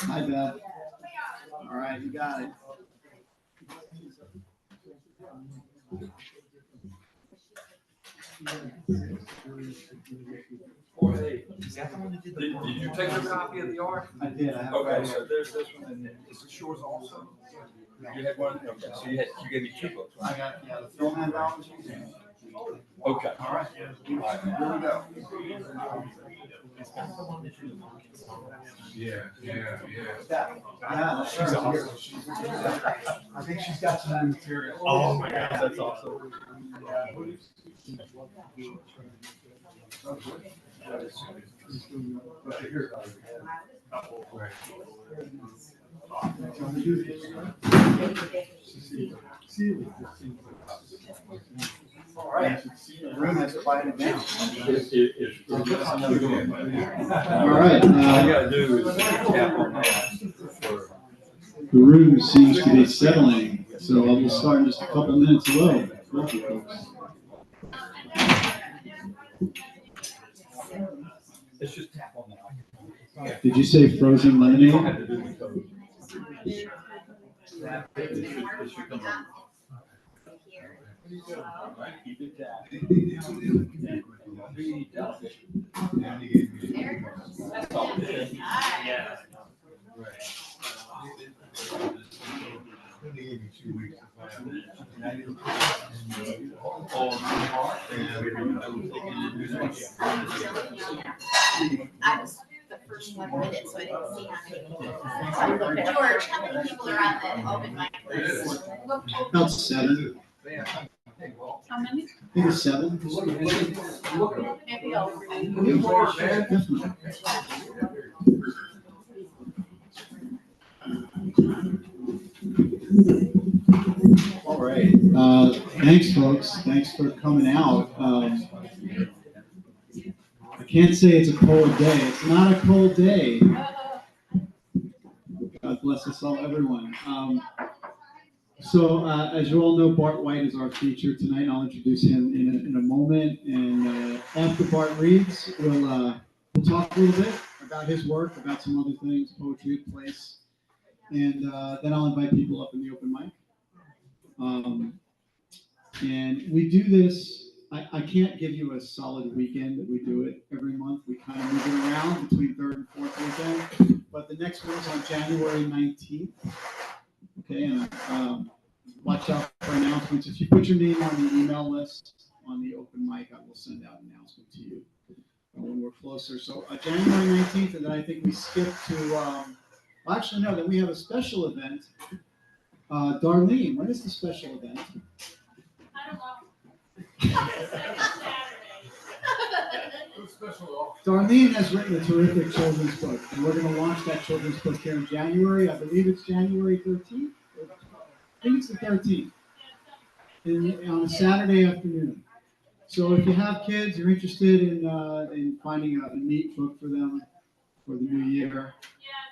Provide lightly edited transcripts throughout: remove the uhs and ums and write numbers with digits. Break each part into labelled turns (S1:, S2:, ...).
S1: Hi, Beth. All right, you got it.
S2: Did you take a copy of the art?
S1: I did. I have
S2: Okay, so there's this one, and is this yours also? You had one. Okay, so you gave me two books.
S1: I got the film handout.
S2: Okay.
S1: All right. Here we go.
S3: Yeah.
S1: She's awesome. I think she's got some new material.
S2: Oh my gosh, that's awesome.
S1: All right. The room has quieted down. All right.
S2: All you gotta do is tap on that.
S1: The room seems to be settling, so we'll start in just a couple minutes. Hello. Welcome, folks.
S2: It's just tap on that.
S1: Did you say frozen lemonade?
S2: Don't have to do the code. It should come up. Keep it down. That's all. Yeah.
S4: I was the first 1 minute, so I didn't see how many. George, how many people are on the open mic list?
S1: About 7.
S4: How many?
S1: Maybe 7.
S4: Maybe I'll read.
S1: Definitely. All right. Thanks, folks. Thanks for coming out. I can't say it's a cold day. It's not a cold day. God bless us all, everyone. So, as you all know, Bart White is our feature tonight. I'll introduce him in a moment. And after Bart reads, we'll talk a little bit about his work, about some other things, poetry at place. And then I'll invite people up in the open mic. And we do this. I can't give you a solid weekend that we do it every month. We kind of move it around between third and fourth weekend. But the next one is on January 19th. Okay, and watch out for announcements. If you put your name on the email list on the open mic, I will send out an announcement to you when we're closer. So January 19th, and then I think we skip to, actually, no, then we have a special event. Darlene, when is the special event?
S4: I don't know.
S1: Darlene has written a terrific children's book, and we're going to launch that children's book here in January. I believe it's January 13th. I think it's the 13th, on a Saturday afternoon. So if you have kids, you're interested in finding a neat book for them for the new year.
S5: Yeah,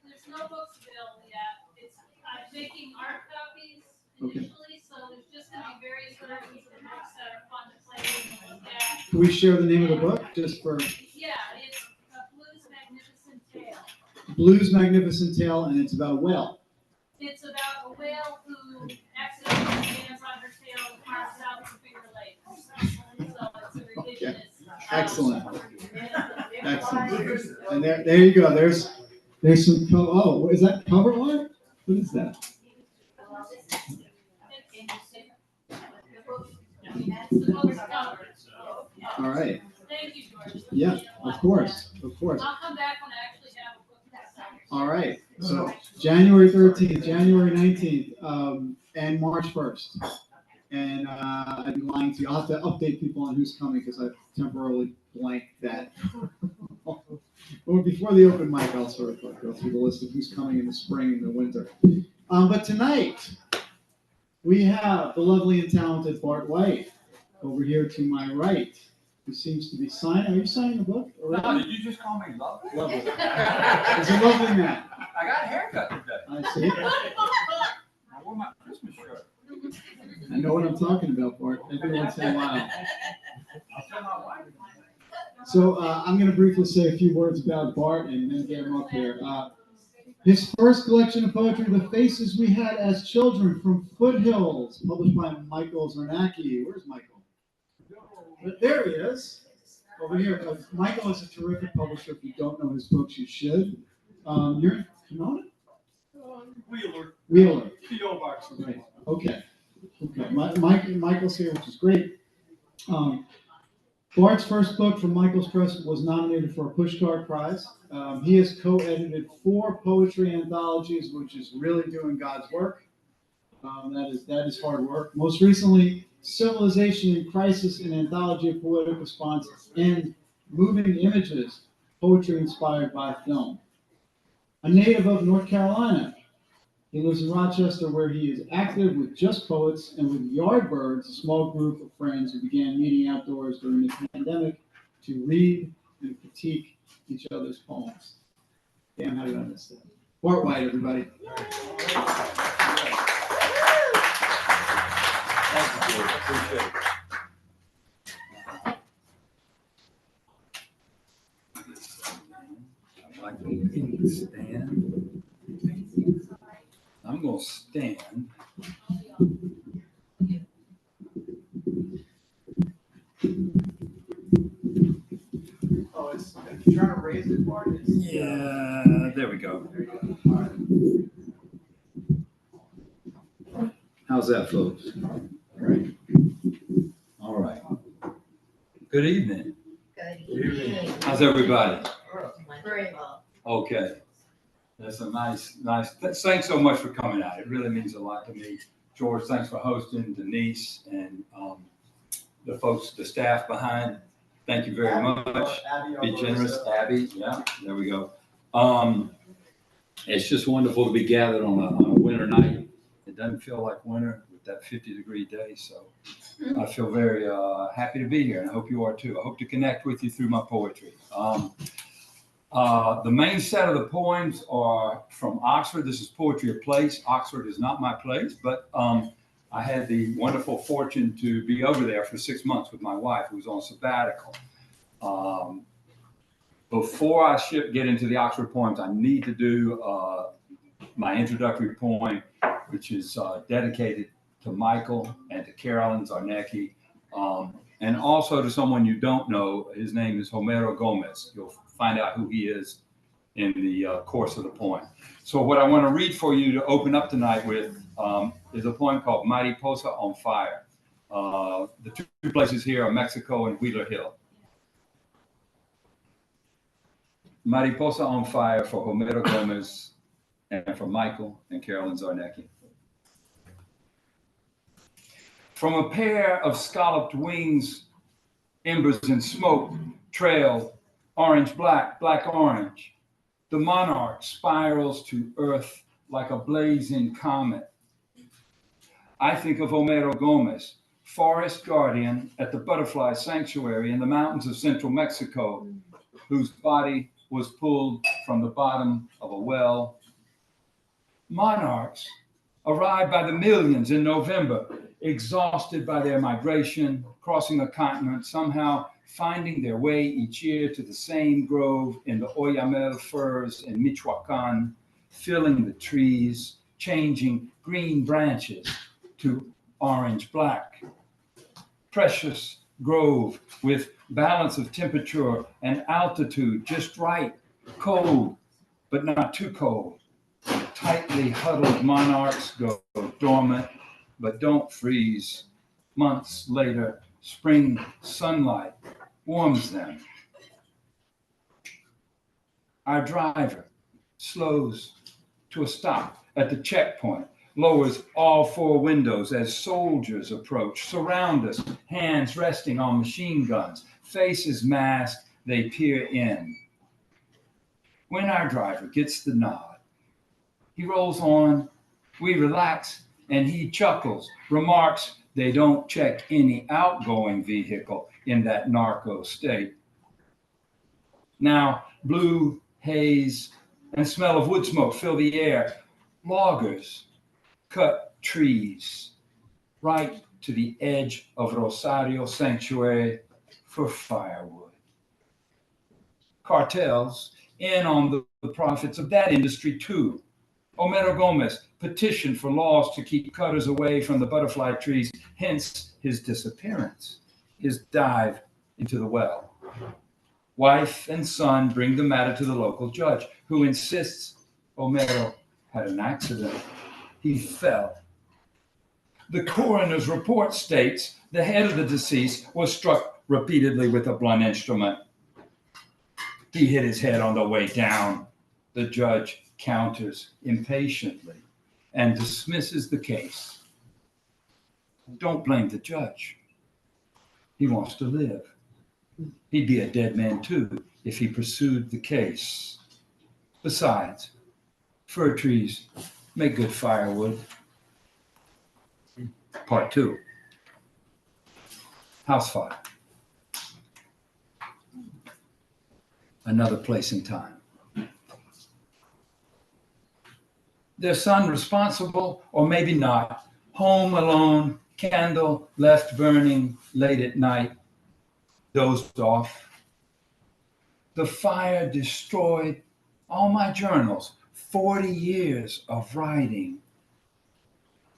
S5: there's no books available yet. I'm making art copies
S1: Okay.
S5: initially, so there's just going to be various versions of the books that are fun to play with and look at.
S1: Can we share the name of the book just for
S5: Yeah, it's a Blues Magnificent Tale.
S1: Blues Magnificent Tale, and it's about a whale?
S5: It's about a whale who accidentally lands on her tail and carves out the bigger lake. So it's a revisionist.
S1: Excellent. Excellent. And there you go. There's some is that cover art? What is that? All right.
S5: Thank you, George.
S1: Yeah, of course. Of course.
S5: I'll come back when I actually have a book.
S1: All right. So January 13th, January 19th, and March 1st. And I'd be lying to you. I'll have to update people on who's coming because I've temporarily blanked that. Or before the open mic, I'll sort of go through the list of who's coming in the spring and the winter. But tonight, we have the lovely and talented Bart White over here to my right, who seems to be signing. Are you signing the book?
S2: No, did you just call me lovely?
S1: Lovely. He's a lovely man.
S2: I got a haircut today.
S1: I see.
S2: I wore my Christmas shirt.
S1: I know what I'm talking about, Bart. Every once in a while.
S2: I'll tell my wife.
S1: So I'm going to briefly say a few words about Bart and then get him up here. His first collection of poetry, The Faces We Had as Children from Foothills, published by Michael Zarnacki. Where's Michael? But there he is, over here. Michael is a terrific publisher. If you don't know his books, you should. You're in Pomona?
S3: Wheeler.
S1: Wheeler.
S3: P.O. Box.
S1: Right. Okay. Michael's here, which is great. Bart's first book from Michael's Press was nominated for a Pushcart Prize. He has co-edited 4 poetry anthologies, which is really doing God's work. That is hard work. Most recently, Civilization in Crisis, an anthology of poetic response, and Moving Images, poetry inspired by film. A native of North Carolina, he lives in Rochester, where he is active with Just Poets and with Yardbirds, a small group of friends who began meeting outdoors during the pandemic to read and critique each other's poems. Damn, how did I miss that? Bart White, everybody.
S2: I like the pink stand. I'm going to stand.
S1: Oh, it's if you're trying to raise it, Bart.
S2: Yeah, there we go. How's that, folks? Great. All right. Good evening.
S4: Good evening.
S2: How's everybody?
S4: Very well.
S2: Okay. That's a nice. Thanks so much for coming out. It really means a lot to me. George, thanks for hosting. Denise and the folks, the staff behind. Thank you very much. Be generous. Abby, yeah, there we go. It's just wonderful to be gathered on a winter night. It doesn't feel like winter with that 50-degree day. So I feel very happy to be here, and I hope you are too. I hope to connect with you through my poetry. The main set of the poems are from Oxford. This is Poetry of Place. Oxford is not my place, but I had the wonderful fortune to be over there for 6 months with my wife, who was on sabbatical. Before I get into the Oxford poems, I need to do my introductory poem, which is dedicated to Michael and to Carolyn Zarnecki, and also to someone you don't know. His name is Homero Gomez. You'll find out who he is in the course of the poem. So what I want to read for you to open up tonight with is a poem called Mariposa on Fire. The two places here are Mexico and Wheeler Hill. Mariposa on Fire for Homero Gomez and for Michael and Carolyn Zarnecki. From a pair of scalloped wings, embers and smoke trail orange, black, black, orange. The monarch spirals to earth like a blazing comet. I think of Homero Gomez, forest guardian at the butterfly sanctuary in the mountains of central Mexico, whose body was pulled from the bottom of a well. Monarchs arrive by the millions in November, exhausted by their migration, crossing a continent, somehow finding their way each year to the same grove in the Oyamel firs in Michoacan, filling the trees, changing green branches to orange black. Precious grove with balance of temperature and altitude just right, cold, but not too cold. Tightly huddled monarchs go dormant, but don't freeze. Months later, spring sunlight warms them. Our driver slows to a stop at the checkpoint, lowers all 4 windows as soldiers approach, surround us, hands resting on machine guns, faces masked, they peer in. When our driver gets the nod, he rolls on, we relax, and he chuckles, remarks they don't check any outgoing vehicle in that narco state. Now, blue haze and smell of wood smoke fill the air. Loggers cut trees right to the edge of Rosario Sanctuary for firewood. Cartels in on the profits of that industry too. Homero Gomez petitioned for laws to keep cutters away from the butterfly trees, hence his disappearance, his dive into the well. Wife and son bring the matter to the local judge, who insists Homero had an accident. He fell. The coroner's report states the head of the deceased was struck repeatedly with a blunt instrument. He hit his head on the way down. The judge counters impatiently and dismisses the case. Don't blame the judge. He wants to live. He'd be a dead man too if he pursued the case. Besides, fir trees make good firewood. Part 2. House fire. Another place and time. Their son responsible, or maybe not, home alone, candle left burning late at night, dozed off. The fire destroyed all my journals, 40 years of writing.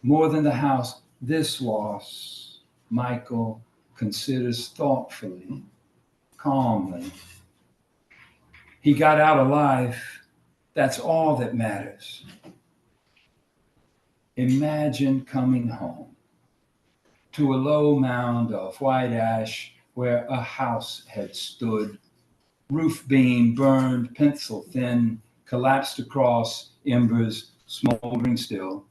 S2: More than the house, this was, Michael considers thoughtfully, calmly. He got out alive. That's all that matters. Imagine coming home to a low mound of white ash where a house had stood, roof beam burned pencil thin, collapsed across embers, smoldering still.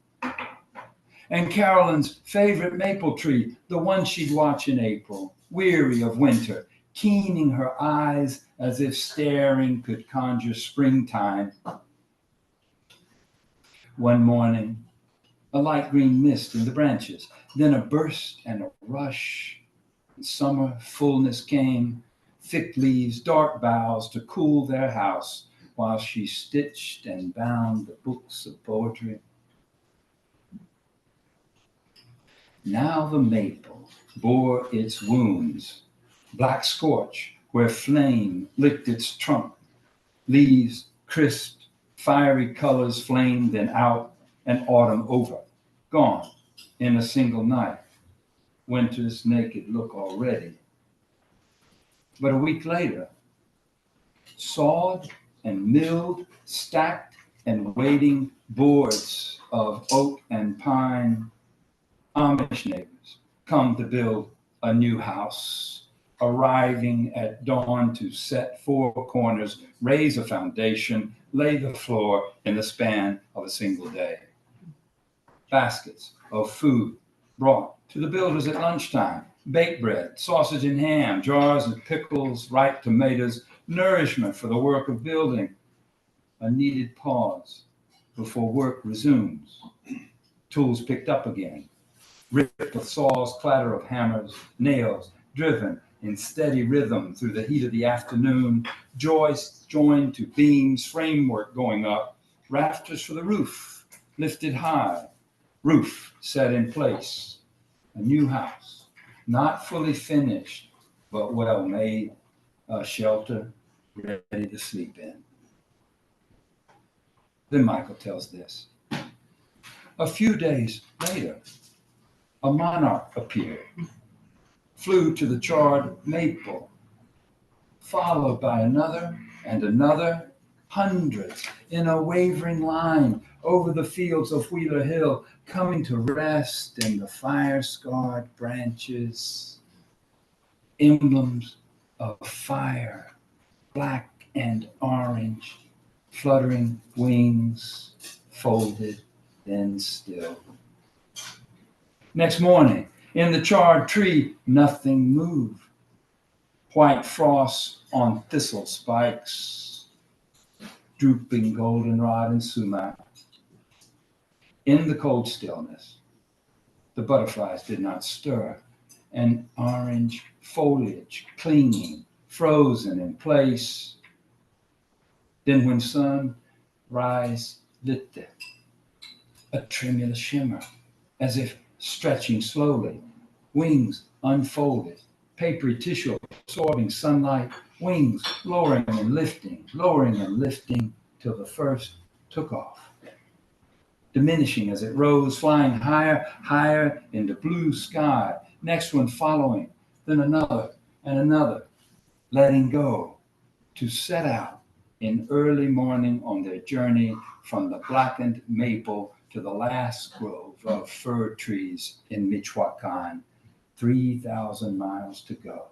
S2: And Carolyn's favorite maple tree, the one she'd watch in April, weary of winter, keening her eyes as if staring could conjure springtime. One morning, a light green mist in the branches, then a burst and a rush. Summer fullness came, thick leaves, dark boughs to cool their house while she stitched and bound the books of poetry. Now the maple bore its wounds, black scorch where flame licked its trunk, leaves crisped, fiery colors flamed then out, and autumn over, gone in a single night. Winter's naked look already. But a week later, sawed and milled, stacked and waiting boards of oak and pine, Amish neighbors come to build a new house, arriving at dawn to set 4 corners, raise a foundation, lay the floor in the span of a single day. Baskets of food brought to the builders at lunchtime, baked bread, sausage and ham, jars of pickles, ripe tomatoes, nourishment for the work of building. A needed pause before work resumes. Tools picked up again. Rip of saws, clatter of hammers, nails driven in steady rhythm through the heat of the afternoon, joists joined to beams, framework going up, rafters for the roof lifted high, roof set in place. A new house, not fully finished, but well made, a shelter ready to sleep in. Then Michael tells this. A few days later, a monarch appeared, flew to the charred maple, followed by another and another, hundreds in a wavering line over the fields of Wheeler Hill, coming to rest in the fire-scarred branches, emblems of fire, black and orange, fluttering wings, folded, then still. Next morning, in the charred tree, nothing moved. White frost on thistle spikes, drooping goldenrod and sumac. In the cold stillness, the butterflies did not stir, and orange foliage clinging, frozen in place. Then when sunrise lit them, a tremulous shimmer, as if stretching slowly, wings unfolded, papery tissue absorbing sunlight, wings lowering and lifting, till the first took off, diminishing as it rose, flying higher, higher in the blue sky, next one following, then another and another, letting go to set out in early morning on their journey from the blackened maple to the last grove of fir trees in Michoacan, 3,000 miles to go.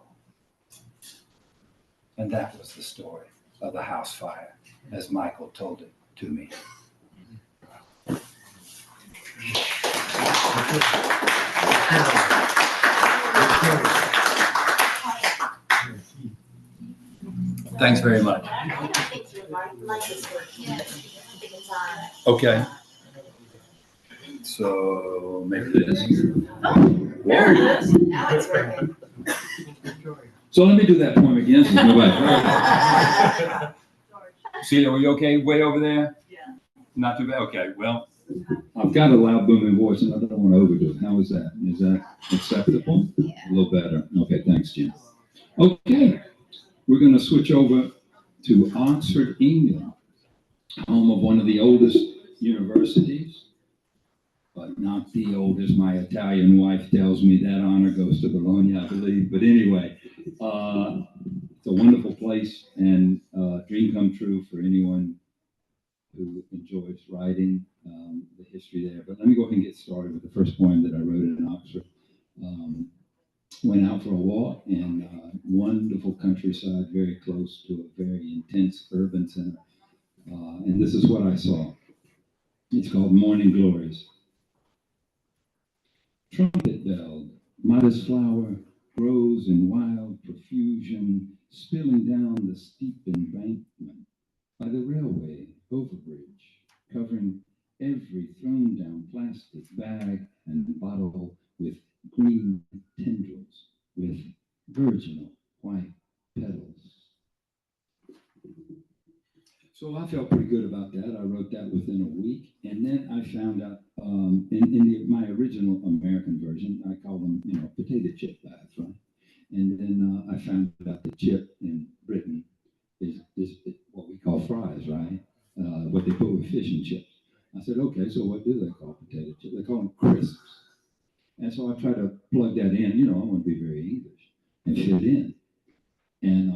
S2: And that was the story of the house fire, as Michael told it to me. Thanks very much. Okay. So maybe this.
S4: There it is. Now it's working.
S2: So let me do that poem again. Since nobody. Celia, were you okay? Way over there?
S5: Yeah.
S2: Not too bad. Okay. Well, I've got a loud booming voice, and I don't want to overdo it. How is that? Is that acceptable?
S4: Yeah.
S2: A little better. Okay. Thanks, Jim. Okay. We're going to switch over to Oxford, England, home of one of the oldest universities, but not the oldest. My Italian wife tells me that honor goes to Bologna, I believe. But anyway, it's a wonderful place and dream come true for anyone who enjoys writing the history there. But let me go ahead and get started with the first poem that I wrote in Oxford. Went out for a walk in wonderful countryside, very close to a very intense urban center. And this is what I saw. It's called Morning Glories. Trumpet belled, modest flower grows in wild profusion, spilling down the steep embankment by the railway overbridge, covering every thrown down plastic bag and bottle with green tendrils, with virginal white petals. So I felt pretty good about that. I wrote that within a week, and then I found out in my original American version, I call them, potato chip baths, right? And then I found out the chip in Britain is what we call fries, right? What they put with fish and chips. I said, okay, so what do they call potato chips? They call them crisps. And so I try to plug that in. I want to be very English and fit in. And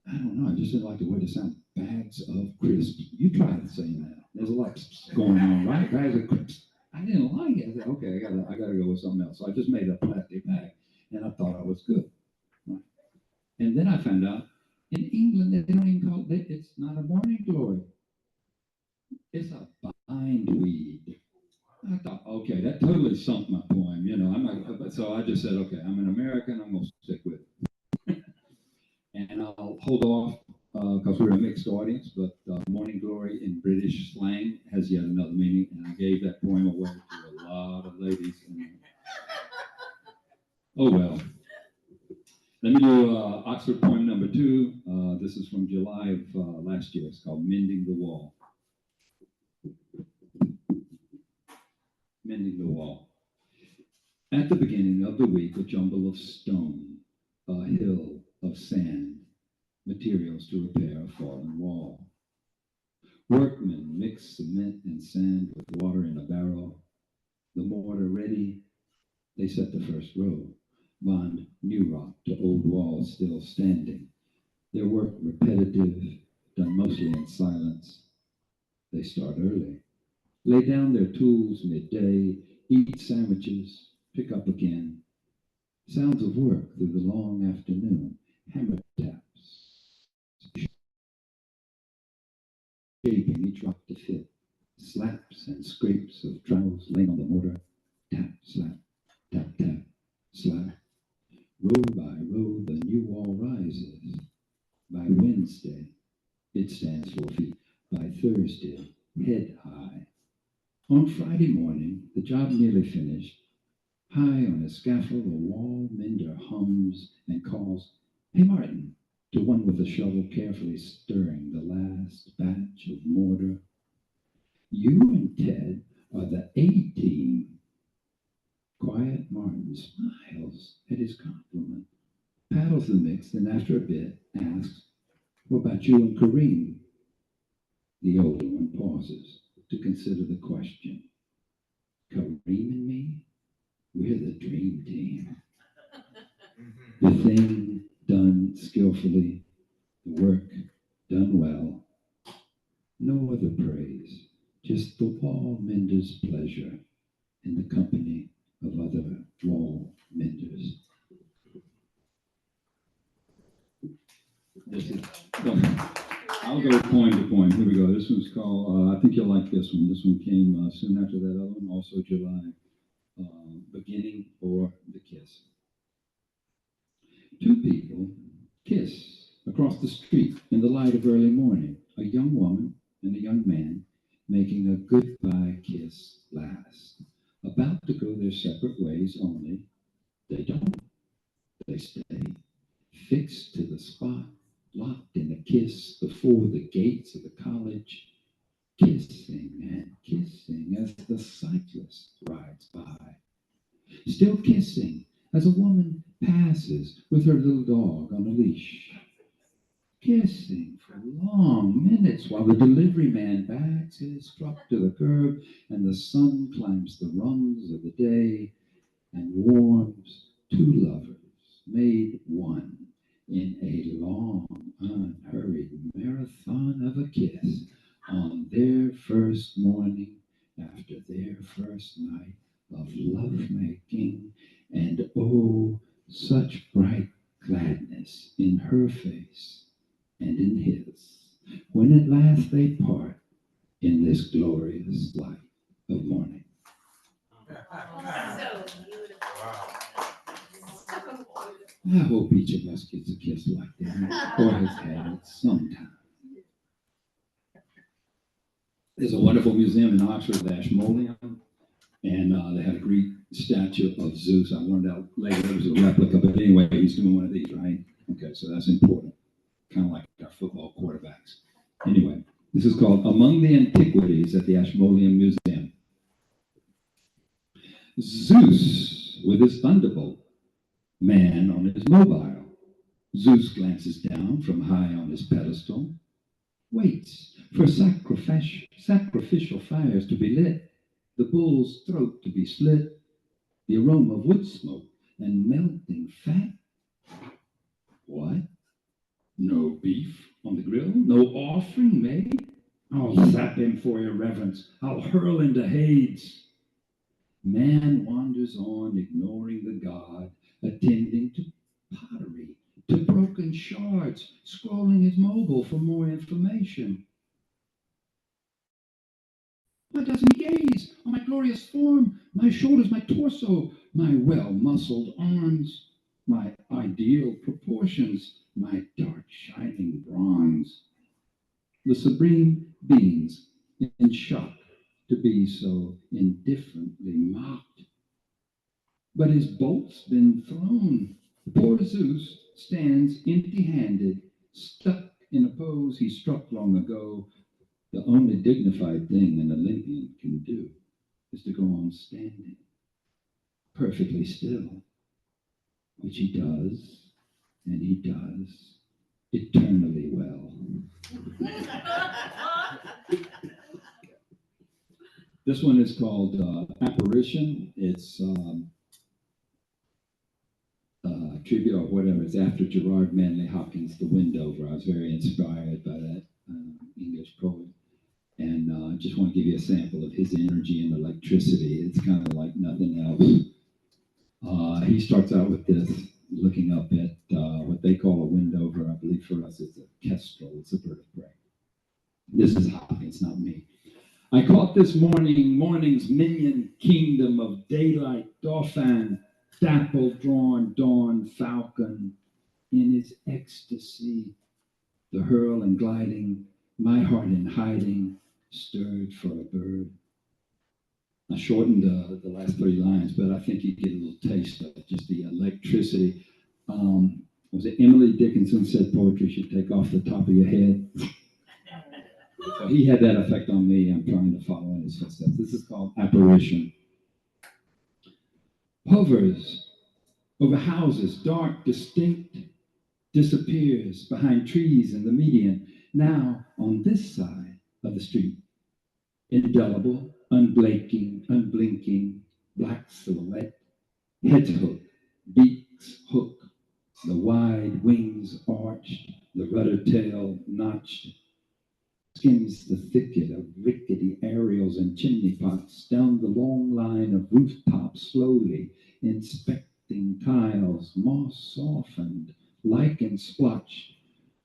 S2: I don't know, I just didn't like the way it sounded. Bags of crisps. You tried saying that. There's a lot going on, right? Bags of crisps. I didn't like it. I said, okay, I gotta go with something else. So I just made a plastic bag, and I thought I was good. Right? And then I found out in England they don't even call it. It's not a morning glory. It's a bindweed. I thought, okay, that totally sunk my poem. I'm not. So I just said, okay, I'm an American. I'm gonna stick with it. And I'll hold off because we're a mixed audience, but morning glory in British slang has yet another meaning, and I gave that poem away to a lot of ladies. Oh well. Let me do Oxford poem number 2. This is from July of last year. It's called Mending the Wall. Mending the Wall. At the beginning of the week, a jumble of stone, a hill of sand, materials to repair a fallen wall. Workmen mix cement and sand with water in a barrel. The mortar ready, they set the first row, bond new rock to old walls still standing. Their work repetitive, done mostly in silence. They start early, lay down their tools midday, eat sandwiches, pick up again. Sounds of work through the long afternoon, hammer taps, shaping each rock to fit, slaps and scrapes of trowels laying on the mortar, tap, slap, tap, tap, slap. Row by row, the new wall rises. By Wednesday, it stands 4 feet. By Thursday, head high. On Friday morning, the job nearly finished. High on a scaffold, a wall mender hums and calls, "Hey, Martin," to one with a shovel carefully stirring the last batch of mortar. "You and Ted are the A-team." Quiet Martin smiles at his compliment.
S6: paddles the mix, and after a bit asks, "What about you and Kareem?" The older one pauses to consider the question. Kareem and me, we're the dream team. The thing done skillfully, the work done well. No other praise, just the wall mender's pleasure in the company of other wall menders. This is, I'll go point to point. Here we go. This one's called, I think you'll like this one. This one came soon after that other one, also July. Beginning or the kiss. Two people kiss across the street in the light of early morning. A young woman and a young man making a goodbye kiss last. About to go their separate ways, only they don't. They stay fixed to the spot, locked in a kiss before the gates of the college, kissing and kissing as the cyclist rides by. Still kissing as a woman passes with her little dog on a leash. Kissing for long minutes while the delivery man backs his truck to the curb and the sun climbs the rungs of the day and warms two lovers made one in a long, unhurried marathon of a kiss on their first morning after their first night of lovemaking, and oh, such bright gladness in her face and in his, when at last they part in this glorious light of morning.
S4: So beautiful.
S6: I hope each of us gets a kiss like that, or has had it sometime. There's a wonderful museum in Oxford, the Ashmolean, and they had a Greek statue of Zeus. I learned out later it was a replica, but anyway, he's doing one of these, right? Okay, so that's important. Kind of like our football quarterbacks. Anyway, this is called Among the Antiquities at the Ashmolean Museum. Zeus with his thunderbolt, man on his mobile. Zeus glances down from high on his pedestal, waits for sacrificial fires to be lit, the bull's throat to be slit, the aroma of wood smoke and melting fat. What? No beef on the grill? No offering made? I'll zap him for irreverence. I'll hurl him to Hades. Man wanders on, ignoring the god, attending to pottery, to broken shards, scrolling his mobile for more information. Why doesn't he gaze on my glorious form, my shoulders, my torso, my well-muscled arms, my ideal proportions, my dark shining bronze? The supreme beings in shock to be so indifferently mocked. But his bolt's been thrown. Poor Zeus stands empty-handed, stuck in a pose he struck long ago. The only dignified thing an Olympian can do is to go on standing, perfectly still, which he does, and he does, eternally well. This one is called Apparition. It's tribute or whatever. It's after Gerard Manley Hopkins' The Windover. I was very inspired by that English poet. And I just want to give you a sample of his energy and electricity. It's kind of like nothing else. He starts out with this, looking up at what they call a windover. I believe for us it's a kestrel. It's a bird of prey. This is Hopkins, not me. I caught this morning's minion kingdom of daylight, dauphin, dapple drawn dawn falcon, in his ecstasy, the hurl and gliding, my heart in hiding, stirred for a bird. I shortened the last 3 lines, but I think you get a little taste of it, just the electricity. Was it Emily Dickinson said poetry should take off the top of your head? So he had that effect on me. I'm trying to follow in his footsteps. This is called Apparition. Hovers over houses, dark, distinct, disappears behind trees in the median. Now on this side of the street, indelible, unblinking, black silhouette, heads hook, beaks hook, the wide wings arched, the rudder tail notched, skims the thicket of rickety aerials and chimney pots down the long line of rooftops slowly, inspecting tiles, moss softened, lichen splotched,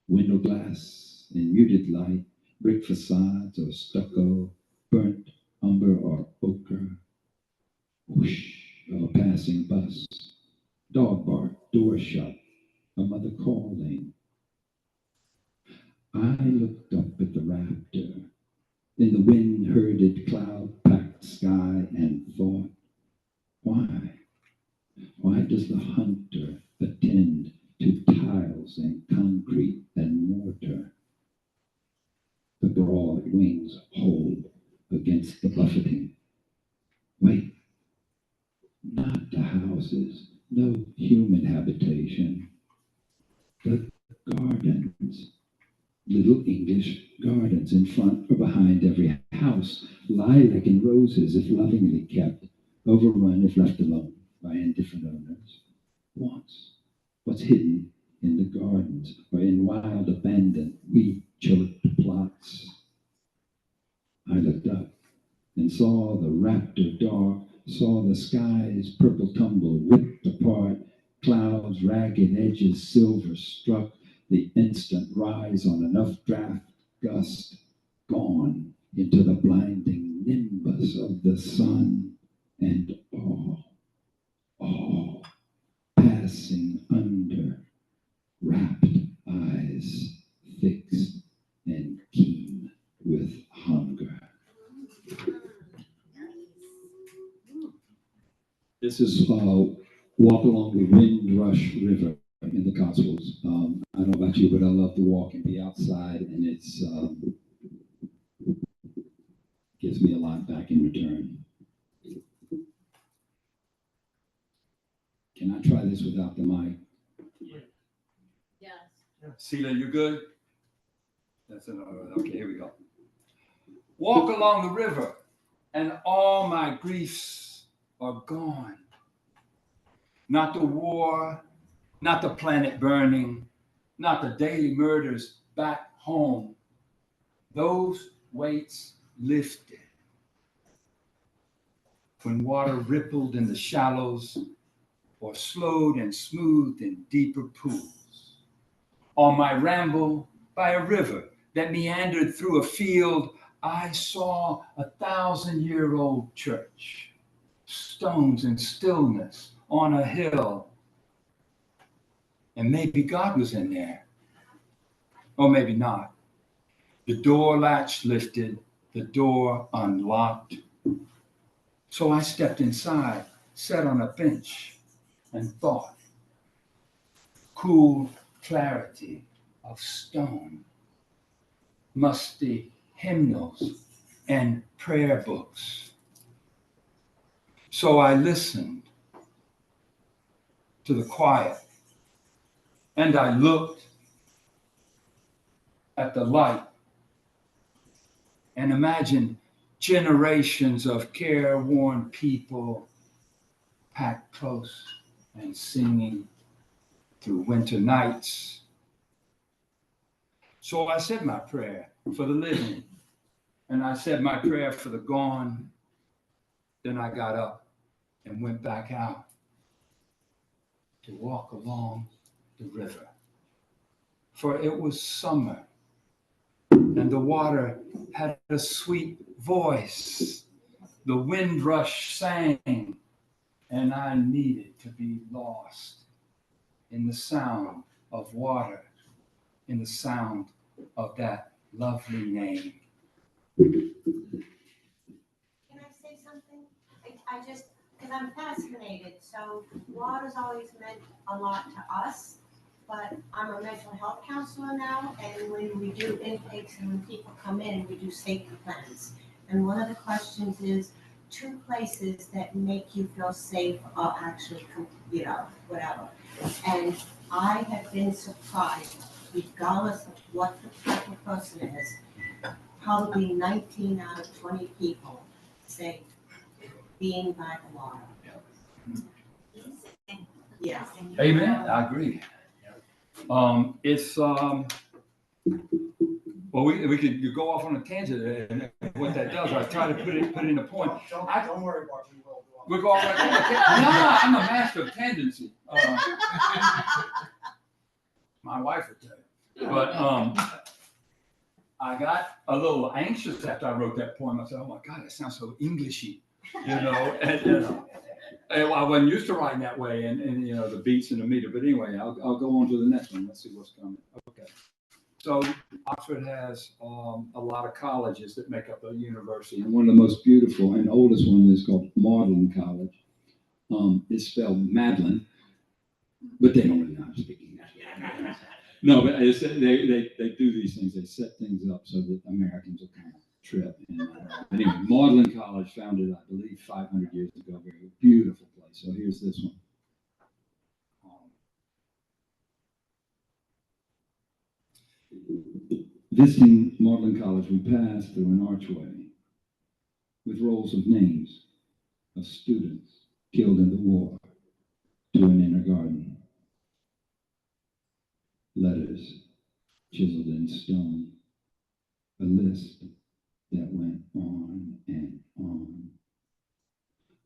S6: window glass in muted light, brick facades or stucco, burnt umber or ochre, whoosh of a passing bus, dog bark, door shut, a mother calling. I looked up at the raptor in the wind-herded, cloud-packed sky and thought, why? Why does the hunter attend to tiles and concrete and mortar? The broad wings hold against the buffeting. Wait, not the houses, no human habitation, the gardens. Little English gardens in front or behind every house, lilac and roses if lovingly kept, overrun if left alone by indifferent owners. What's hidden in the gardens or in wild abandoned weed-choked plots? I looked up and saw the raptor dark, saw the sky's purple tumble ripped apart, clouds, ragged edges, silver struck, the instant rise on enough draft gust, gone into the blinding nimbus of the sun, and all passing under, rapt eyes fixed and keen with hunger. This is Walk Along the Windrush River in the Cotswolds. I don't know about you, but I love to walk and be outside, and it's gives me a lot back in return. Can I try this without the mic?
S4: Yes.
S2: Celia, you good? That's another. Okay, here we go. Walk along the river, and all my griefs are gone. Not the war, not the planet burning, not the daily murders back home. Those weights lifted. When water rippled in the shallows or slowed and smoothed in deeper pools. On my ramble by a river that meandered through a field, I saw 1,000-year-old church, stones and stillness on a hill. And maybe God was in there, or maybe not. The door latch lifted, the door unlocked. So I stepped inside, sat on a bench, and thought. Cool clarity of stone, musty hymnals and prayer books. So I listened to the quiet, and I looked at the light and imagined generations of careworn people packed close and singing through winter nights. So I said my prayer for the living, and I said my prayer for the gone. Then I got up and went back out to walk along the river. For it was summer, and the water had a sweet voice. The windrush sang, and I needed to be lost in the sound of water, in the sound of that lovely name.
S7: Can I say something? I just, because I'm fascinated. So water's always meant a lot to us, but I'm a mental health counselor now, and when we do intakes and when people come in, we do safety plans. And one of the questions is, two places that make you feel safe are actually, whatever. And I have been surprised, regardless of what the type of person is, probably 19 out of 20 people say being by the water. Yeah.
S2: Amen. I agree. It's well, we could you go off on a tangent, and what that does, I try to put it in a point.
S3: Don't worry, Bart, we will.
S2: We're going right on. No, I'm a master of tangency. My wife would tell you. But I got a little anxious after I wrote that poem. I said, "Oh my God, that sounds so Englishy," And I wasn't used to writing that way, and the beats and the meter. But anyway, I'll go on to the next one. Let's see what's coming. Okay. So Oxford has a lot of colleges that make up a university, and one of the most beautiful and oldest one is called Magdalen College. It's spelled Madeline, but they don't really know how to speak English. No, but they do these things. They set things up so that Americans will kind of trip. And, anyway, Magdalen College, founded, I believe, 500 years ago. Very beautiful place. So here's this one. Visiting Magdalen College, we passed through an archway with rolls of names of students killed in the war to an inner garden. Letters chiseled in stone, a list that went on and on.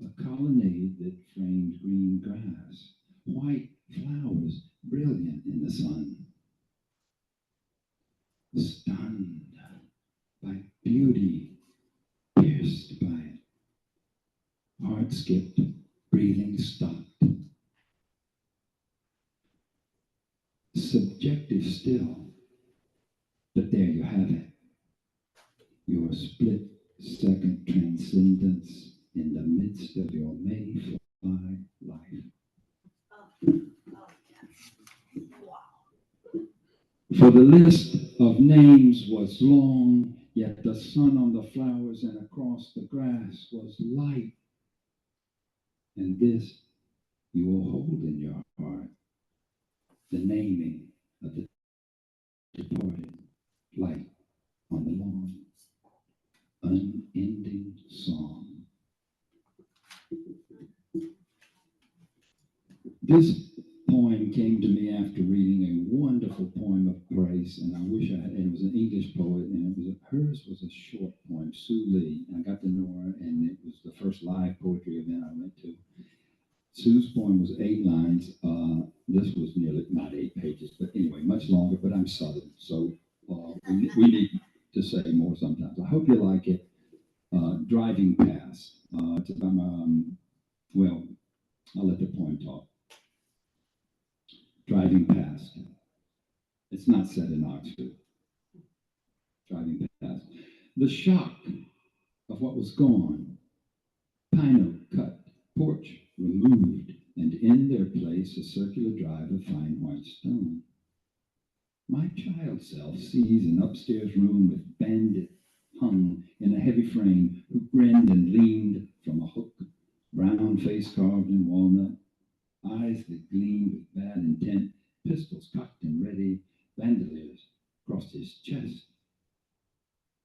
S2: A colonnade that framed green grass, white flowers brilliant in the sun. Stunned by beauty, pierced by it, heart skipped, breathing stopped. Subjective still, but there you have it. Your split-second transcendence in the midst of your mayfly life. For the list of names was long, yet the sun on the flowers and across the grass was light. And this you will hold in your heart, the naming of the departed, light on the lawn, unending song. This poem came to me after reading a wonderful poem of praise, and I wish I had, and it was an English poet, and hers was a short poem, Sue Lee. I got to know her, and it was the first live poetry event I went to. Sue's poem was 8 lines. This was nearly, not 8 pages, but anyway, much longer, but I'm Southern, so we need to say more sometimes. I hope you like it. Driving Past. It's about, well, I'll let the poem talk. Driving past. It's not set in Oxford. Driving past. The shock of what was gone. Pine oak cut, porch removed, and in their place a circular drive of fine white stone. My child self sees an upstairs room with bandit hung in a heavy frame who grinned and leaned from a hook, brown face carved in walnut, eyes that gleamed with bad intent, pistols cocked and ready, bandoliers across his chest.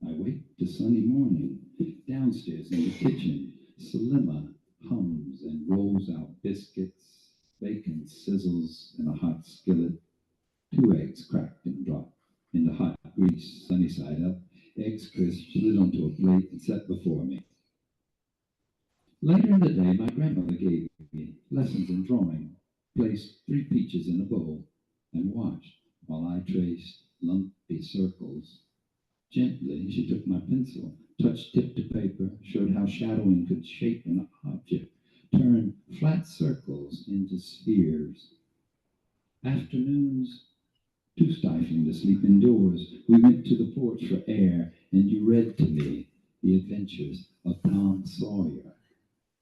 S2: I wake to Sunday morning. Downstairs in the kitchen, Salima hums and rolls out biscuits, bacon sizzles in a hot skillet, 2 eggs cracked and dropped in the hot grease, sunny side up, eggs crisp slid onto a plate and set before me. Later in the day, my grandmother gave me lessons in drawing, placed 3 peaches in a bowl, and watched while I traced lumpy circles. Gently, she took my pencil, touched tip to paper, showed how shadowing could shape an object, turn flat circles into spheres. Afternoons, too stifling to sleep indoors, we went to the porch for air, and you read to me the adventures of Tom Sawyer.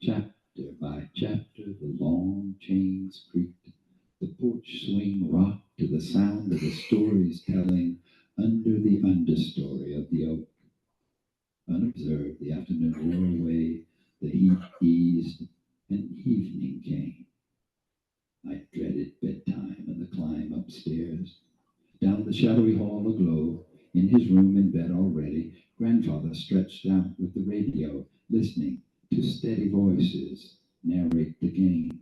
S2: Chapter by chapter, the long chains creaked, the porch swing rocked to the sound of the stories telling under the understory of the oak. Unobserved, the afternoon wore away, the
S6: shadowy hall aglow. In his room in bed already, grandfather stretched out with the radio, listening to steady voices narrate the game.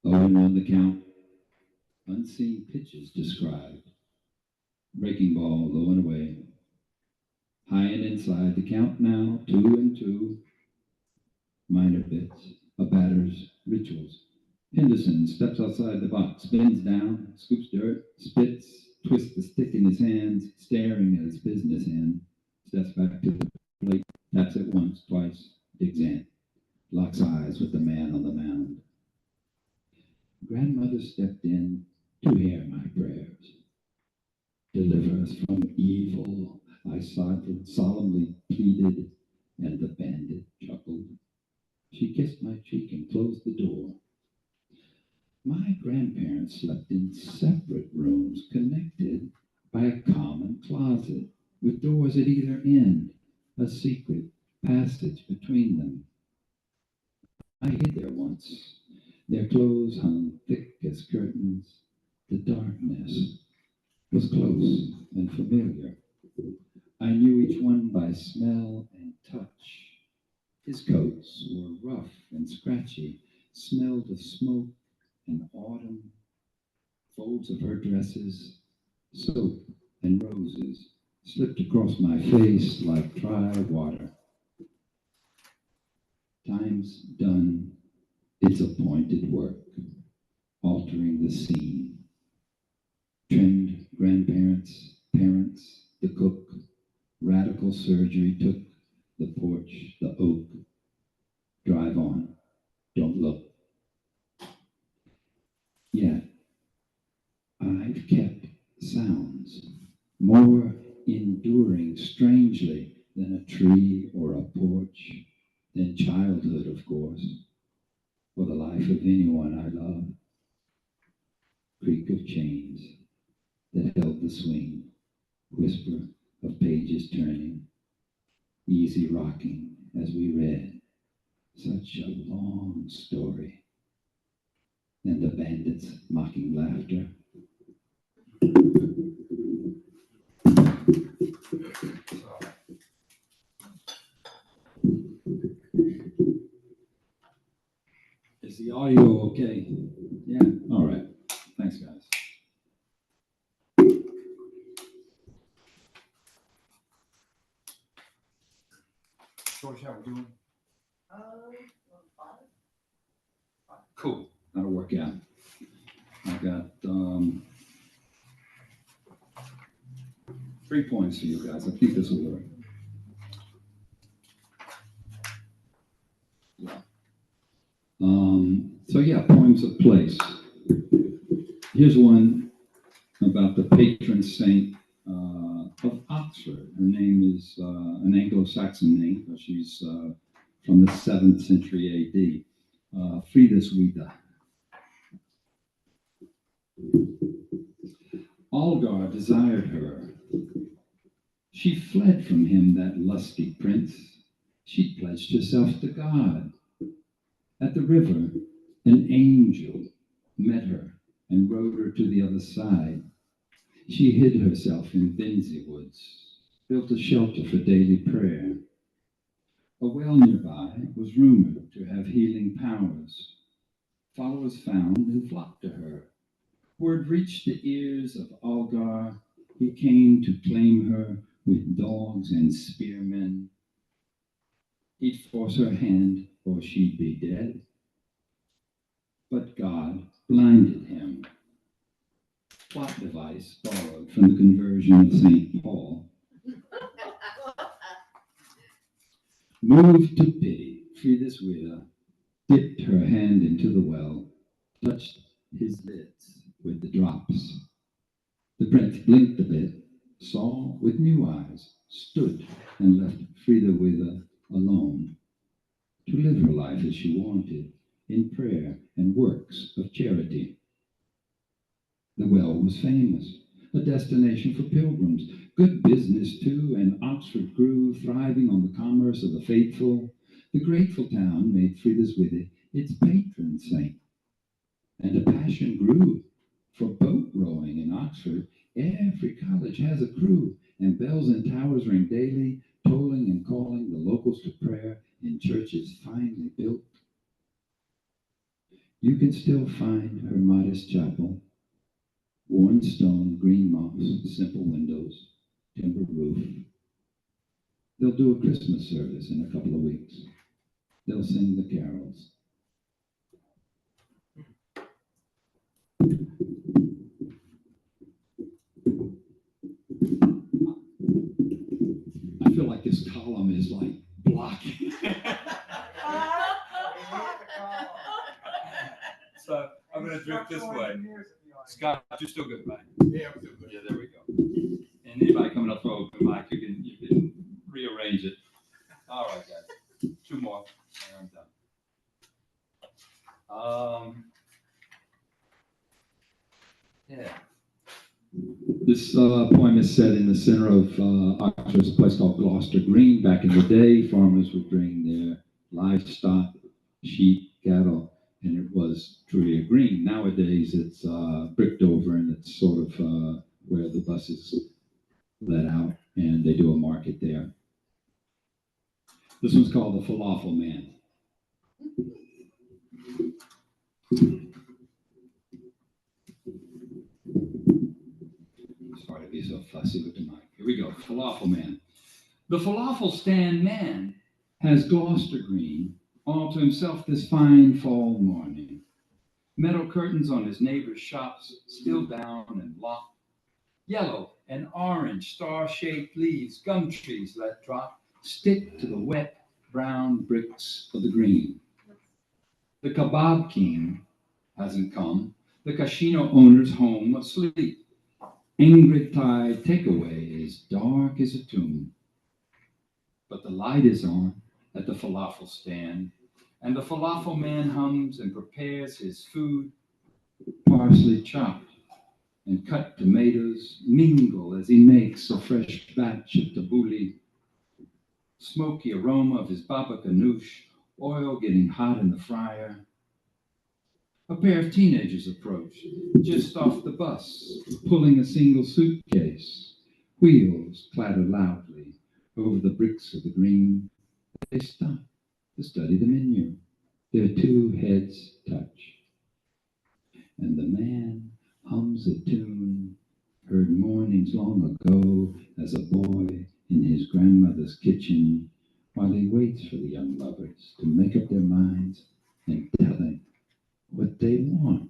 S6: Owen on the count, unseen pitches described. Breaking ball low and away. High and inside, the count now, 2 and 2. Minor bits, a batter's rituals. Henderson steps outside the box, bends down, scoops dirt, spits, twists the stick in his hands, staring at his business end. Steps back to the plate, taps it once, twice, digs in, locks eyes with the man on the mound. Grandmother stepped in to hear my prayers. Deliver us from evil, I solemnly pleaded, and the bandit chuckled. She kissed my cheek and closed the door. My grandparents slept in separate rooms connected by a common closet with doors at either end, a secret passage between them. I hid there once. Their clothes hung thick as curtains. The darkness was close and familiar. I knew each one by smell and touch. His coats were rough and scratchy, smelled of smoke and autumn. Folds of her dresses, soap and roses, slipped across my face like dry water. Time's done its appointed work, altering the scene. Trimmed grandparents, parents, the cook, radical surgery took the porch, the oak. Drive on, don't look. Yet, I've kept sounds more enduring strangely than a tree or a porch, than childhood, of course, or the life of anyone I love. Creak of chains that held the swing, whisper of pages turning, easy rocking as we read. Such a long story. And the bandits' mocking laughter. Is the audio okay? Yeah, all right. Thanks, guys.
S2: George, how we doing?
S3: Fine.
S6: Cool. That'll work out. I got 3 points for you guys. I think this will work. So yeah, poems of place. Here's one about the patron saint of Oxford. Her name is an Anglo-Saxon name, but she's from the 7th century AD. Frida Suida. Algar desired her. She fled from him, that lusty prince. She pledged herself to God. At the river, an angel met her and rowed her to the other side. She hid herself in Vinzi woods, built a shelter for daily prayer. A well nearby was rumored to have healing powers. Followers found and flocked to her. Word reached the ears of Algar. He came to claim her with dogs and spearmen. He'd force her hand or she'd be dead. But God blinded him. Plot device borrowed from the conversion of St. Paul. Moved to pity, Frida Suida dipped her hand into the well, touched his lids with the drops. The prince blinked a bit, saw with new eyes, stood and left Frida Suida alone to live her life as she wanted, in prayer and works of charity. The well was famous, a destination for pilgrims, good business too, and Oxford grew, thriving on the commerce of the faithful. The grateful town made Frida Suida its patron saint, and a passion grew For boat rowing in Oxford, every college has a crew, and bells and towers ring daily, tolling and calling the locals to prayer in churches finely built. You can still find her modest chapel, worn stone, green moss, simple windows, timber roof. They'll do a Christmas service in a couple of weeks. They'll sing the carols. I feel like this column is like blocking.
S2: So I'm going to drift this way. Scott, you're still good, right?
S3: Yeah, I'm still good.
S2: Yeah, there we go. And anybody coming up for open mic, you can rearrange it. All right, guys. Two more, and I'm done. Yeah.
S6: This poem is set in the center of Oxford. There's a place called Gloucester Green. Back in the day, farmers would bring their livestock, sheep, cattle, and it was truly a green. Nowadays, it's bricked over, and it's sort of where the buses let out, and they do a market there. This one's called the Falafel Man. Sorry to be so fussy with the mic. Here we go. Falafel Man. The falafel stand man has Gloucester Green all to himself this fine fall morning. Metal curtains on his neighbor's shops still down and locked. Yellow and orange star-shaped leaves, gum trees let drop, stick to the wet brown bricks of the green. The kebab king hasn't come. The casino owner's home asleep. Ingrid Tide takeaway is dark as a tomb. But the light is on at the falafel stand, and the falafel man hums and prepares his food. Parsley chopped and cut tomatoes mingle as he makes a fresh batch of tabbouleh. Smoky aroma of his baba ganoush, oil getting hot in the fryer. A pair of teenagers approach, just off the bus, pulling a single suitcase. Wheels clatter loudly over the bricks of the green. They stop to study the menu. Their two heads touch. And the man hums a tune heard mornings long ago as a boy in his grandmother's kitchen while he waits for the young lovers to make up their minds and tell him what they want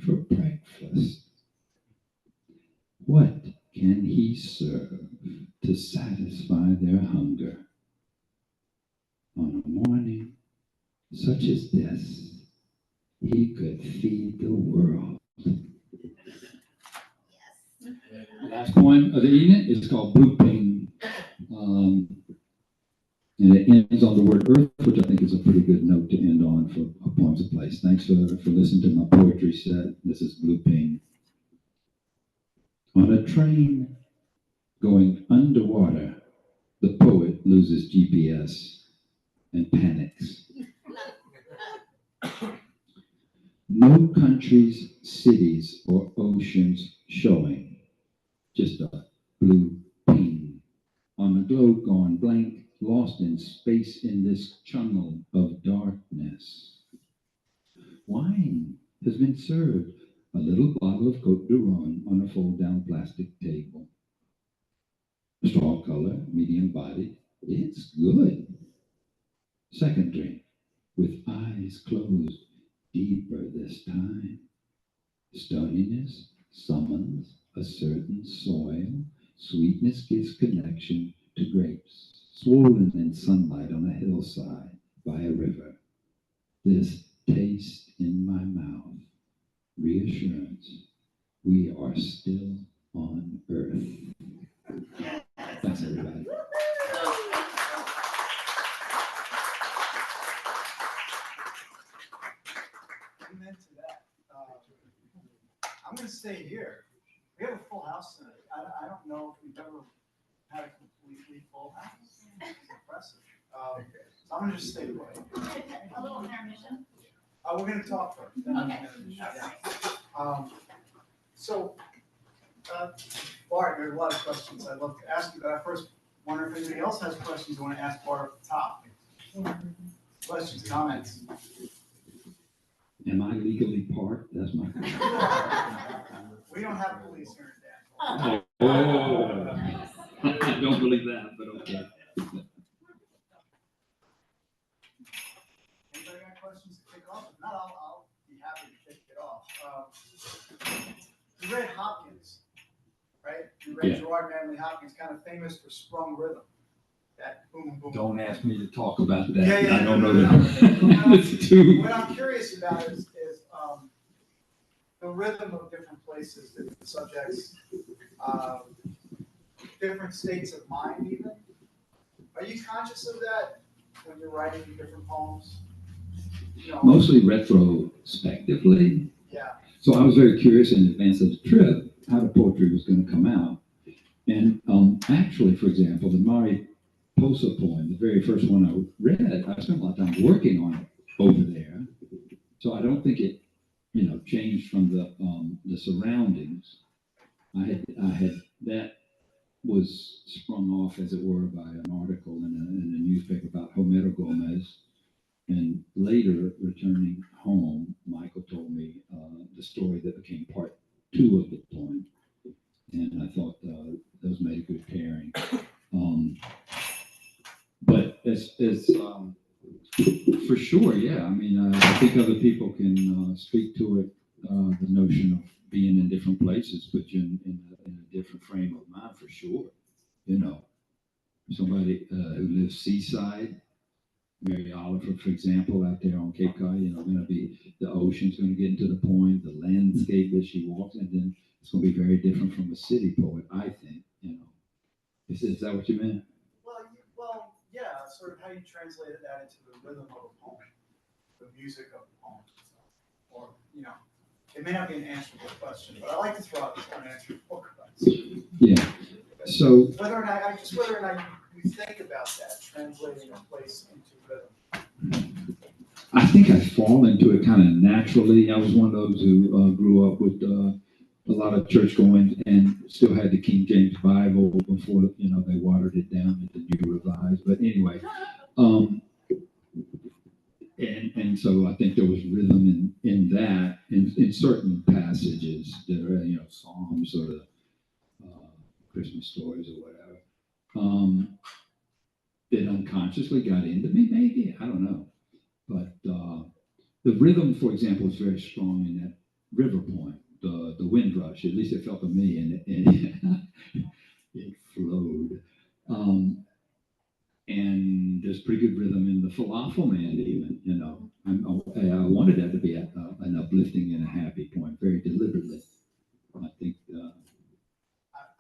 S6: for breakfast. What can he serve to satisfy their hunger? On a morning such as this, he could feed the world. Last poem of the evening is called Blue Pain. And it ends on the word earth, which I think is a pretty good note to end on for Poems of Place. Thanks for listening to my poetry set. This is Blue Pain. On a train going underwater, the poet loses GPS and panics. No countries, cities, or oceans showing, just a blue pain on a globe gone blank, lost in space in this channel of darkness. Wine has been served, a little bottle of Côte d'Ivoire on a fold-down plastic table. Straw color, medium body, it's good. Second drink, with eyes closed, deeper this time. Stoniness summons a certain soil. Sweetness gives connection to grapes, swollen in sunlight on a hillside by a river. This taste in my mouth, reassurance, we are still on earth. Thanks, everybody.
S3: Amen to that. I'm going to stay here. We have a full house tonight. I don't know if we've ever had a completely full house. It's impressive. So I'm going to just stay away.
S5: A little intermission.
S3: We're going to talk first. Then
S5: Okay.
S3: we're gonna- yeah. So, Bart, there's a lot of questions I'd love to ask you, but I first wonder if anybody else has questions you want to ask Bart at the top. Questions, comments?
S6: Am I legally parked? That's my question.
S3: We don't have police here in Danville.
S6: Oh, I don't believe that, but okay.
S3: Anybody got questions to kick off? If not, I'll be happy to kick it off. You read Hopkins, right? You read
S6: Yeah.
S3: Gerard Manley Hopkins, kind of famous for sprung rhythm. That boom, boom.
S6: Don't ask me to talk about that.
S3: Yeah, yeah,
S6: I don't know
S3: no.
S6: that. It's too.
S3: What I'm curious about is the rhythm of different places, different subjects, different states of mind even. Are you conscious of that when you're writing different poems? You know,
S6: Mostly retrospectively.
S3: yeah.
S6: So I was very curious in advance of the trip how the poetry was going to come out. And actually, for example, the Mariposa poem, the very first one I read, I spent a lot of time working on it over there. So I don't think it, changed from the surroundings. I had that was sprung off, as it were, by an article in a newspaper about Homero Gomez. And later, returning home, Michael told me the story that became part 2 of the poem. And I thought those made a good pairing. But as for sure, yeah. I mean, I think other people can speak to it. The notion of being in different places puts you in a different frame of mind, for sure. Somebody who lives seaside, Mary Oliver, for example, out there on Cape Cod, going to be the ocean's going to get into the poem, the landscape that she walks, and then it's going to be very different from a city poet, I think. Is that what you meant?
S3: Well, yeah, sort of how you translated that into the rhythm of a poem, the music of a poem. Or, it may not be an answerable question, but I like to throw out these unanswerable questions.
S6: Yeah. So
S3: Whether or not you think about that, translating a place into rhythm.
S6: I think I fall into it kind of naturally. I was one of those who grew up with a lot of church going and still had the King James Bible before they watered it down into New Revised. But anyway, and so I think there was rhythm in that in certain passages that are Psalms or the Christmas stories or whatever. That unconsciously got into me, maybe, I don't know. But the rhythm, for example, is very strong in that river poem, the Windrush. At least it felt to me, and it flowed. And there's pretty good rhythm in the Falafel Man, even. I wanted that to be an uplifting and a happy poem, very deliberately. I think.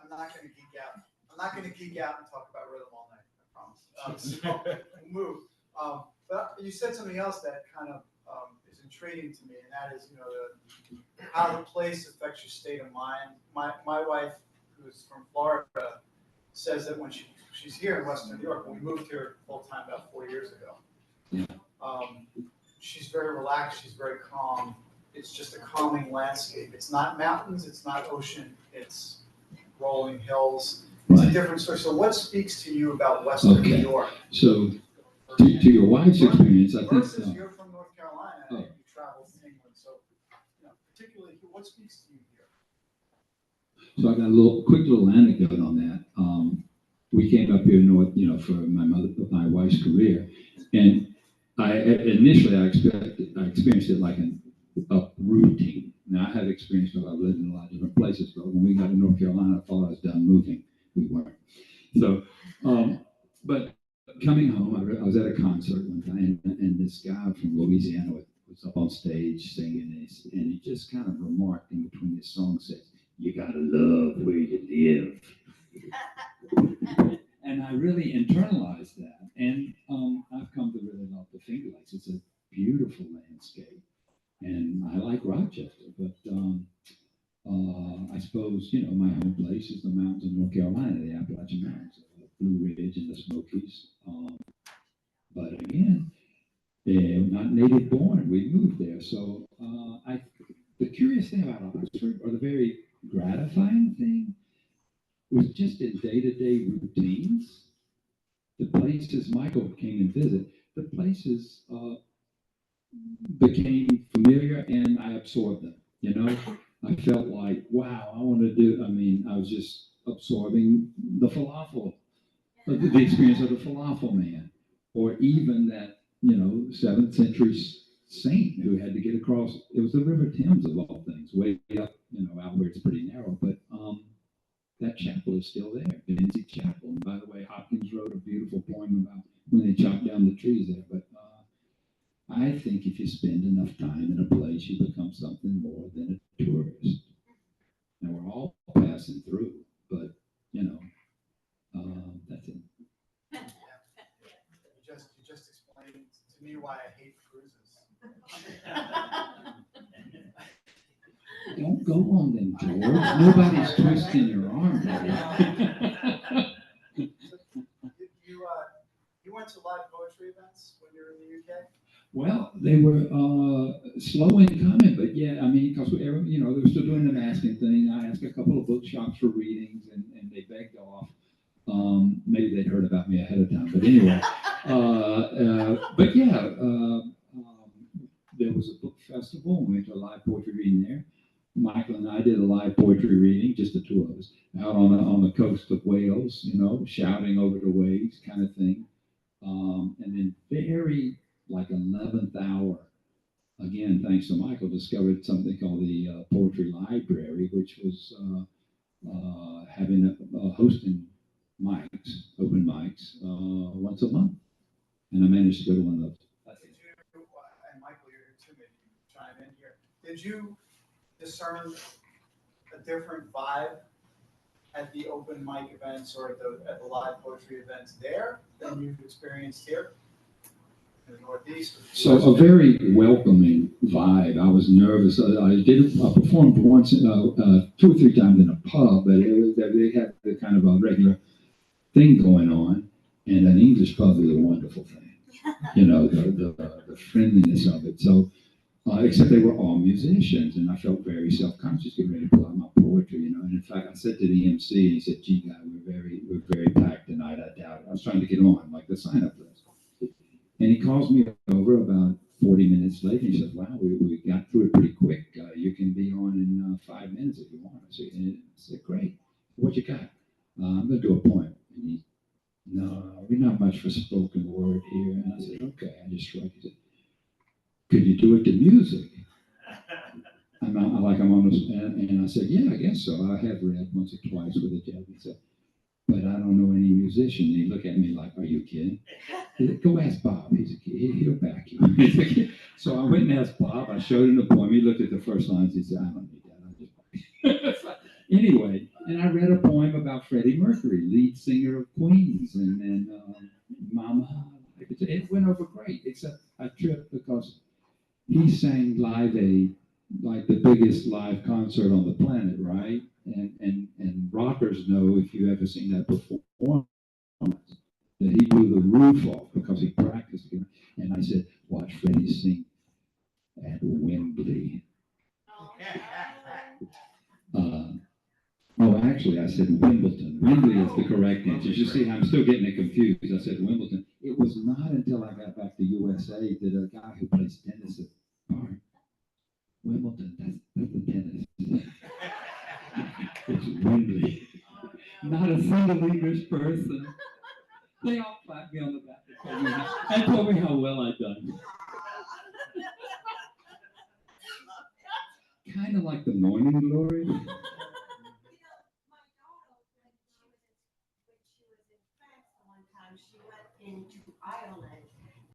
S3: I'm not going to geek out. I'm not going to geek out and talk about rhythm all night. I promise. So we'll move. But you said something else that kind of is intriguing to me, and that is, how the place affects your state of mind. My wife, who's from Florida, says that when she's here in Western New York, when we moved here full time about 4 years ago, she's very relaxed. She's very calm. It's just a calming landscape. It's not mountains. It's not ocean. It's rolling hills. It's a different story. So, what speaks to you about Western New York?
S6: So, to your wife's experience, I think.
S3: Versus you're from North Carolina and you traveled to England. So, particularly, what speaks to you here?
S6: So I got a quick little anecdote on that. We came up here north, for my wife's career, and initially I experienced it like an uprooting. Now I have experienced it. I've lived in a lot of different places, but when we got to North Carolina, I thought I was done moving. We weren't. So, but coming home, I was at a concert one time, and this guy from Louisiana was up on stage singing, and he just kind of remarked in between his songs, said, "You gotta love where you live." And I really internalized that, and I've come to really love the Finger Lakes. It's a beautiful landscape, and I like Rochester, but I suppose my home place is the mountains of North Carolina, the Appalachian Mountains, Blue Ridge and the Smokies. But again, not native born. We moved there, so the curious thing about Oxford are the very gratifying thing was just in day-to-day routines. The places Michael came and visit, the places became familiar and I absorbed them. You know, I felt like, wow, I want to do. I mean, I was just absorbing the falafel, the experience of the falafel man, or even that, you know, 7th century saint who had to get across. It was the River Thames of all things, way up, you know, out where it's pretty narrow, but that chapel is still there, Benzie Chapel. And by the way, Hopkins wrote a beautiful poem about when they chopped down the trees there. But I think if you spend enough time in a place, you become something more than a tourist. And we're all passing through, but you know, that's it.
S3: You just explained to me why I hate cruises.
S6: Don't go on them, George. Nobody's twisting your arm, buddy.
S3: You went to live poetry events when you were in the UK?
S6: Well, they were slow in coming, but yeah, I mean, because you know, they were still doing the masking thing. I asked a couple of bookshops for readings, and they begged off. Maybe they'd heard about me ahead of time, but anyway. But yeah, there was a book festival. We went to a live poetry reading there. Michael and I did a live poetry reading, just the two of us, out on the coast of Wales. You know, shouting over the waves, kind of thing. And then very like 11th hour, again, thanks to Michael, discovered something called the Poetry Library, which was having hosting mics, open mics, once a month. And I managed to go to one of those.
S3: Did you, and Michael, you're here too, maybe you can chime in here. Did you discern a different vibe at the open mic events or at the live poetry events there than you've experienced here in the Northeast?
S6: So a very welcoming vibe. I was nervous. I performed once, 2 or 3 times in a pub, but they had the kind of a regular thing going on, and an English pub is a wonderful thing. You know, the friendliness of it. So, except they were all musicians, and I felt very self-conscious getting ready to pull out my poetry. You know, and in fact, I said to the MC, he said, "Gee, guy, we're very packed tonight. I doubt it." I was trying to get on like the sign-up list. And he calls me over about 40 minutes later. He says, "Wow, we got through it pretty quick. You can be on in 5 minutes if you want." I said, "Great. What you got?" "I'm going to do a poem." And he, "No, we're not much for spoken word here." And I said, "Okay." I just shrugged. He said, "Could you do it to music?" I'm on this, and I said, "Yeah, I guess so. I have read once or twice with a judge." He said, "But I don't know any musician." And he looked at me like, "Are you kidding?" He said, "Go ask Bob. He's a kid. He'll back you." So I went and asked Bob. I showed him the poem. He looked at the first lines. He said, "I don't need that. I just..." Anyway, and I read a poem about Freddie Mercury, lead singer of Queens, and Mama. It went over great, except I tripped because he sang Live Aid, like the biggest live concert on the planet, right? And rockers know, if you've ever seen that performance, that he blew the roof off because he practiced it. And I said, "Watch Freddie sing at Wembley." Oh, actually, I said Wimbledon. Wembley is the correct answer. You see, I'm still getting it confused. I said Wimbledon. It was not until I got back to USA that a guy who plays tennis said, "Bart, Wimbledon, that's the tennis." It's Wembley. Not a single English person. They all clapped me on the back and told me how well I'd done. Kind of like the Morning Glory.
S7: My daughter, when she was in France the one time, she went into Ireland